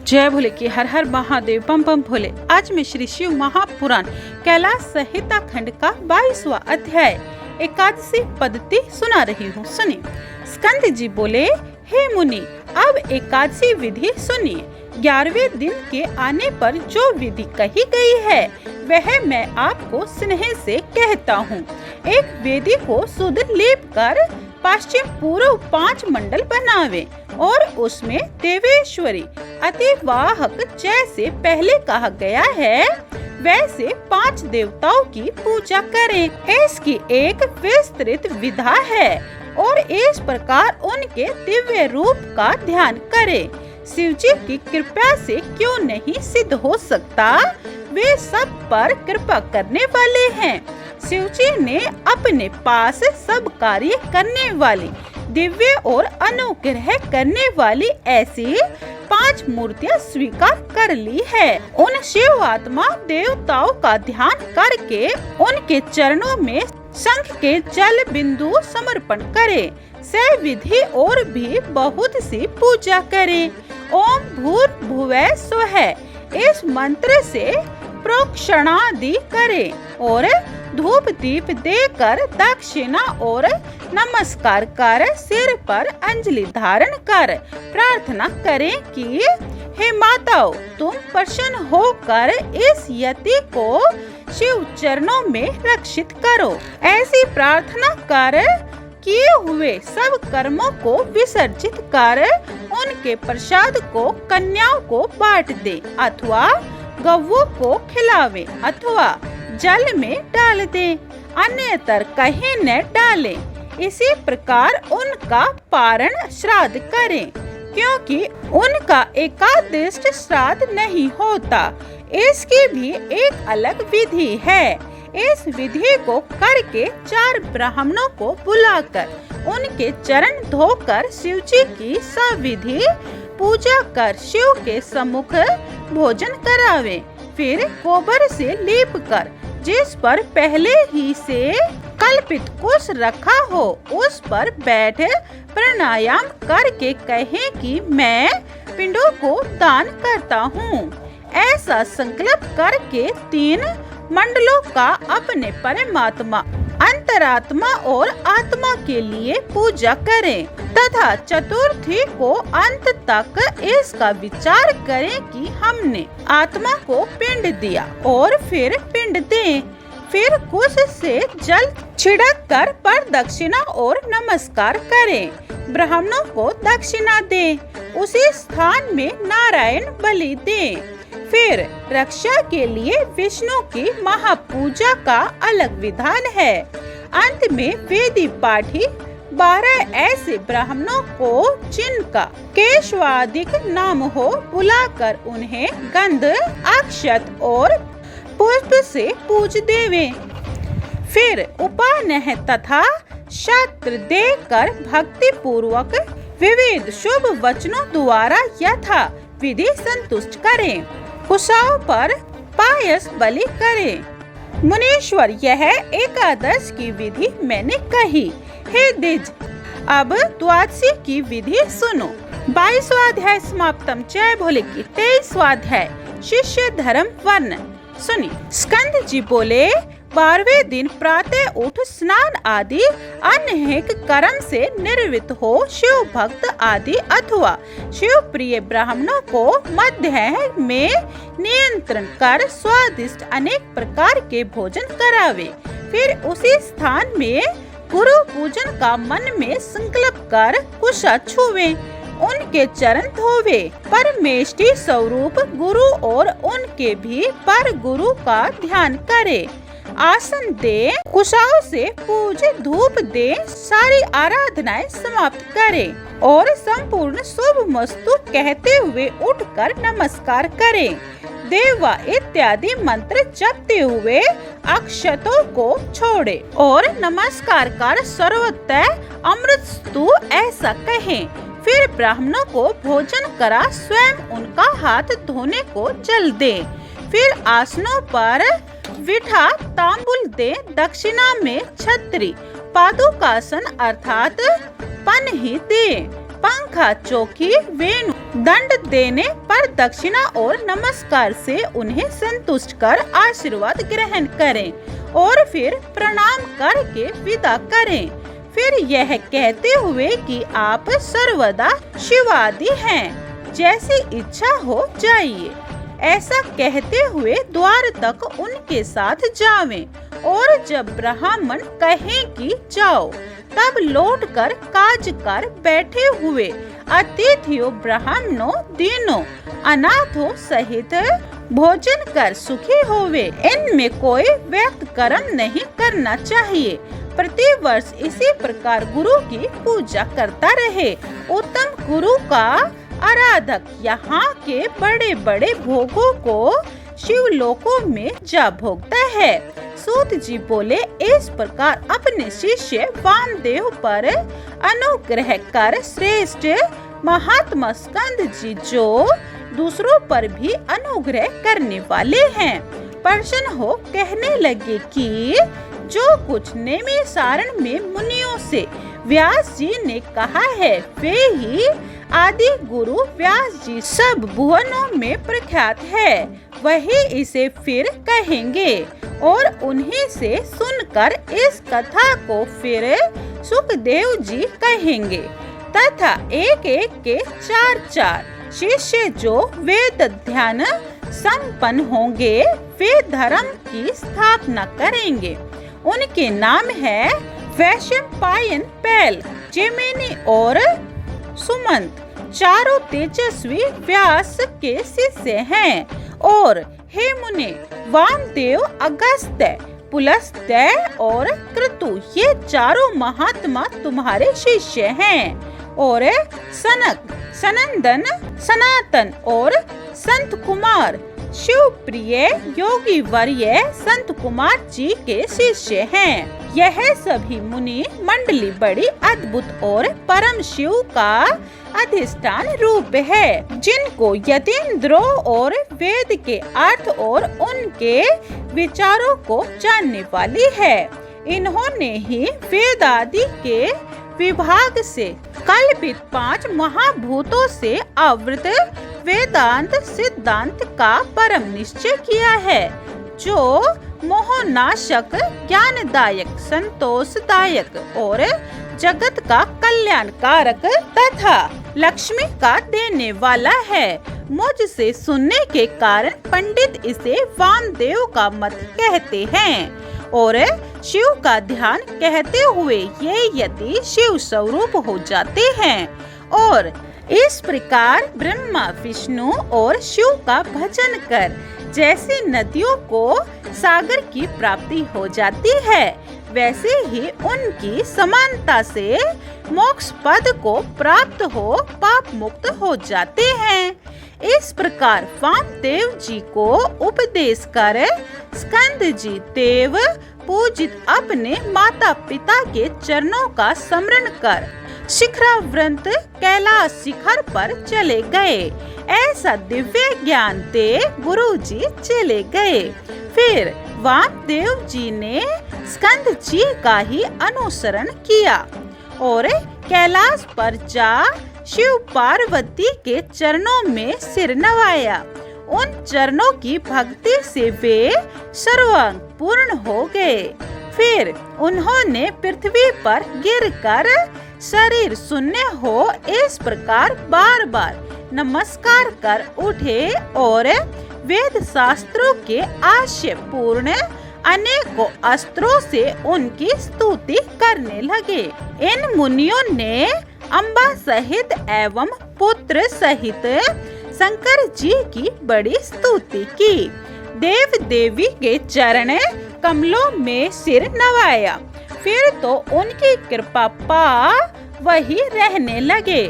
जय भोले की हर हर महादेव बम बम भोले। आज मैं श्री शिव महापुराण कैलाश संहिता खंड का 22वां अध्याय एकादशी पद्धति सुना रही हूँ। सुनिए। स्कंद जी बोले, हे मुनि, अब एकादशी विधि सुनिए। 11वें दिन के आने पर जो विधि कही गई है वह मैं आपको स्नेह से कहता हूँ। एक वेदी को शुद्ध लेप कर पश्चिम पूर्व 5 मंडल बनावे और उसमें देवेश्वरी अतिवाहक जैसे पहले कहा गया है वैसे 5 देवताओं की पूजा करें। इसकी एक विस्तृत विधा है और इस प्रकार उनके दिव्य रूप का ध्यान करें। शिव जी की कृपा से क्यों नहीं सिद्ध हो सकता, वे सब पर कृपा करने वाले हैं। शिव जी ने अपने पास सब कार्य करने वाली, दिव्य और अनुग्रह करने वाली ऐसी 5 मूर्तियां स्वीकार कर ली है। उन शिव आत्मा देवताओं का ध्यान करके उनके चरणों में शंख के जल बिंदु समर्पण करें। से विधि और भी बहुत सी पूजा करें। ओम भूर्भुवः स्वः इस मंत्र से प्रोक्षणादि करें और धूप दीप देकर दक्षिणा और नमस्कार कर सिर पर अंजलि धारण कर प्रार्थना करें कि हे माताओं, तुम प्रसन्न होकर इस यति को शिव चरणों में रक्षित करो। ऐसी प्रार्थना कर किए हुए सब कर्मों को विसर्जित कर उनके प्रसाद को कन्याओं को बांट दे अथवा गौओं को खिलावे अथवा जल में डाल दे, अन्यतर कहीं न डाले। इसी प्रकार उनका पारण श्राद्ध करें, क्योंकि उनका एकादशी श्राद्ध नहीं होता। इसकी भी एक अलग विधि है। इस विधि को करके 4 ब्राह्मणों को बुलाकर उनके चरण धोकर शिव जी की सविधि पूजा कर शिव के सम्मुख भोजन करावे। फिर गोबर से लीप कर जिस पर पहले ही से कल्पित कुश रखा हो उस पर बैठ प्राणायाम करके कहें कि मैं पिंडों को दान करता हूँ। ऐसा संकल्प करके 3 मंडलों का अपने परमात्मा, अंतरात्मा और आत्मा के लिए पूजा करें तथा चतुर्थी को अंत तक इसका विचार करें कि हमने आत्मा को पिंड दिया और फिर पिंड दें। फिर कुश से जल छिड़क कर प्रदक्षिणा और नमस्कार करें। ब्राह्मणों को दक्षिणा दें। उसी स्थान में नारायण बलि दें। फिर रक्षा के लिए विष्णु की महापूजा का अलग विधान है। अंत में वेदी पाठी 12 ऐसे ब्राह्मणों को जिनका केशवादिक नाम हो बुलाकर उन्हें गंध, अक्षत और पुष्प से पूज देवे। फिर उपान्ह तथा शस्त्र देकर भक्ति पूर्वक विविध शुभ वचनों द्वारा यथा विधि संतुष्ट करें। कुशाओं पर पायस बलि करें। मुनीश्वर, यह एकादश की विधि मैंने कही। हे द्विज, अब द्वादशी की विधि सुनो। 22वां अध्याय समाप्तम। जय भोले की 23वां अध्याय शिष्य धर्म वर्णन। सुनिए। स्कंद जी बोले, 12वें दिन प्रातः उठ स्नान आदि अनेक कर्म से निर्वृत्त हो शिव भक्त आदि अथवा शिव प्रिय ब्राह्मणों को मध्य में नियंत्रण कर स्वादिष्ट अनेक प्रकार के भोजन करावे। फिर उसी स्थान में गुरु पूजन का मन में संकल्प कर कुशा छुवे, उनके चरण धोवे। परमेष्टि स्वरूप गुरु और उनके भी पर गुरु का ध्यान करे। आसन दे, कुशाओं से पूज धूप दे, सारी आराधनाएं समाप्त करें और संपूर्ण शुभ मस्तु कहते हुए उठकर नमस्कार करें। देवा इत्यादि मंत्र जपते हुए अक्षतों को छोड़े और नमस्कार कर सर्वतः अमृतस्तु ऐसा कहें। फिर ब्राह्मणों को भोजन करा स्वयं उनका हाथ धोने को जल दे। फिर आसनों पर विठा तांबुल दे। दक्षिणा में छत्री पादुकासन अर्थात पन ही दे। पंखा, चौकी, वेणु, दंड देने पर दक्षिणा और नमस्कार से उन्हें संतुष्ट कर आशीर्वाद ग्रहण करें और फिर प्रणाम करके विदा करें। फिर यह कहते हुए कि आप सर्वदा शिवादि हैं, जैसी इच्छा हो जाइए, ऐसा कहते हुए द्वार तक उनके साथ जावें और जब ब्राह्मण कहें कि जाओ, तब लौटकर काज कर बैठे हुए अतिथियों, ब्राह्मणों, दीनों, अनाथों सहित भोजन कर सुखी होवे। इनमें कोई व्यक्त कर्म नहीं करना चाहिए। प्रतिवर्ष इसी प्रकार गुरु की पूजा करता रहे। उत्तम गुरु का आराधक यहाँ के बड़े बड़े भोगों को शिवलोकों में जा भोगता है। सूत जी बोले, इस प्रकार अपने शिष्य वामदेव पर अनुग्रह कर श्रेष्ठ महात्मा स्कंद जी, जो दूसरों पर भी अनुग्रह करने वाले हैं, प्रसन्न हो कहने लगे कि जो कुछ नैमिषारण्य में मुनियों से व्यास जी ने कहा है, वे ही आदि गुरु व्यास जी सब भुवनों में प्रख्यात है, वही इसे फिर कहेंगे और उन्हीं से सुनकर इस कथा को फिर सुखदेव जी कहेंगे तथा एक एक के 4 शिष्य जो वेद ध्यान संपन्न होंगे, वे धर्म की स्थापना करेंगे। उनके नाम है वैशंपायन, पैल, जैमिनी और सुमंत। चारों तेजस्वी व्यास के शिष्य हैं और हे मुने, वामदेव, अगस्त्य, पुलस्त्य और क्रतु, ये चारों महात्मा तुम्हारे शिष्य हैं। और सनक, सनंदन, सनातन और संत कुमार, शिव प्रिय योगी वर्य संत कुमार जी के शिष्य हैं। यह सभी मुनि मंडली बड़ी अद्भुत और परम शिव का अधिष्ठान रूप है, जिनको यतीन्द्रों और वेद के अर्थ और उनके विचारों को जानने वाली है। इन्होंने ही वेद आदि के विभाग से कल्पित 5 महाभूतों से आवृत वेदांत सिद्धांत का परम निश्चय किया है, जो मोहनाशक, ज्ञानदायक, संतोषदायक और जगत का कल्याणकारक तथा लक्ष्मी का देने वाला है। मुझसे सुनने के कारण पंडित इसे वामदेव का मत कहते हैं और शिव का ध्यान कहते हुए ये यति शिव स्वरूप हो जाते हैं। और इस प्रकार ब्रह्मा, विष्णु और शिव का भजन कर जैसे नदियों को सागर की प्राप्ति हो जाती है, वैसे ही उनकी समानता से मोक्ष पद को प्राप्त हो पाप मुक्त हो जाते हैं। इस प्रकार वामदेव जी को उपदेश कर स्कंद जी देव पूजित अपने माता पिता के चरणों का स्मरण कर शिखरावृत कैलाश शिखर पर चले गए। ऐसा दिव्य ज्ञान दे गुरु जी चले गए। फिर वामदेव जी ने स्कंद जी का ही अनुसरण किया और कैलाश पर जा शिव पार्वती के चरणों में सिर नवाया। उन चरणों की भक्ति से वे सर्वांग पूर्ण हो गए। फिर उन्होंने पृथ्वी पर गिरकर शरीर शून्य हो इस प्रकार बार बार नमस्कार कर उठे और वेद शास्त्रों के आशय पूर्ण अनेकों अस्त्रों से उनकी स्तुति करने लगे। इन मुनियों ने अम्बा सहित एवं पुत्र सहित शंकर जी की बड़ी स्तुति की। देव देवी के चरण कमलों में सिर नवाया। फिर तो उनकी कृपा पा वही रहने लगे।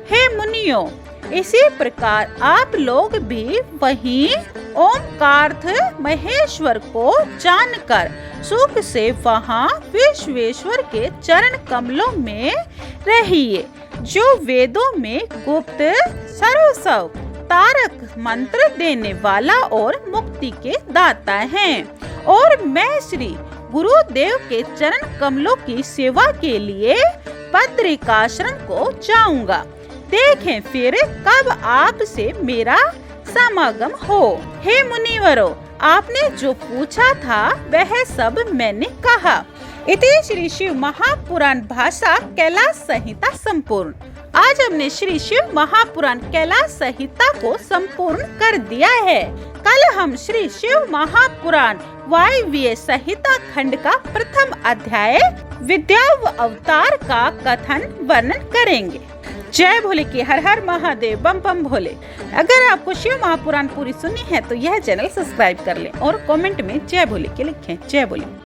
हे मुनियों, इसी प्रकार आप लोग भी वहीं ओमकार्थ महेश्वर को जानकर सुख से वहाँ विश्वेश्वर के चरण कमलों में रहिए, जो वेदों में गुप्त सर्वस्व तारक मंत्र देने वाला और मुक्ति के दाता हैं। और मैं श्री गुरुदेव के चरण कमलों की सेवा के लिए बद्रिकाश्रम को जाऊंगा। देखें फिर कब आपसे मेरा समागम हो। हे मुनिवरों, आपने जो पूछा था वह सब मैंने कहा। इति श्री शिव महापुराण भाषा कैलाश संहिता संपूर्ण। आज हमने श्री शिव महापुराण कैलाश संहिता को संपूर्ण कर दिया है। कल हम श्री शिव महापुराण वायव्य संहिता खंड का प्रथम अध्याय विद्या अवतार का कथन वर्णन करेंगे। जय भोले की हर हर महादेव, बम बम भोले। अगर आपको शिव महापुराण पूरी सुननी है तो यह चैनल सब्सक्राइब कर लें और कमेंट में जय भोले के लिखें। जय भोले।